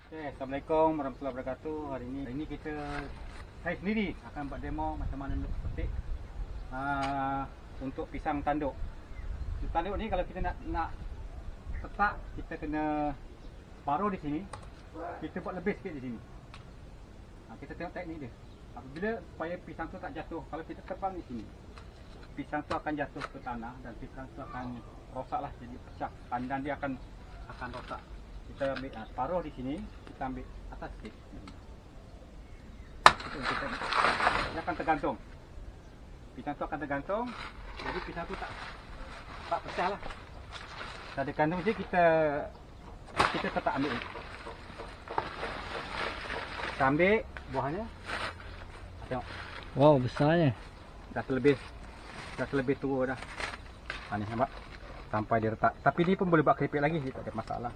Okay, Assalamualaikum warahmatullahi wabarakatuh. Hari ini saya sendiri akan buat demo macam mana nak petik untuk pisang tanduk. Tanduk ni kalau kita nak petak, kita kena paruh di sini. Kita buat lebih sikit di sini. Kita tengok teknik dia. Apabila supaya pisang tu tak jatuh, kalau kita terbang di sini, pisang tu akan jatuh ke tanah dan pisang tu akan rosaklah, jadi pecah. Pandan dia akan rosak. Kita ambil paruh di sini, kita ambil atas sikit. Dia akan tergantung. Pisang tu akan tergantung. Jadi pisang tu tak pecah lah. Tak ada gantung je, kita tetap ambil. Kita ambil buahnya. Tengok. Wow, besarnya. Dah terlebih tua dah. Ni nampak? Sampai dia retak. Tapi ni pun boleh buat keripik lagi, dia tak ada masalah.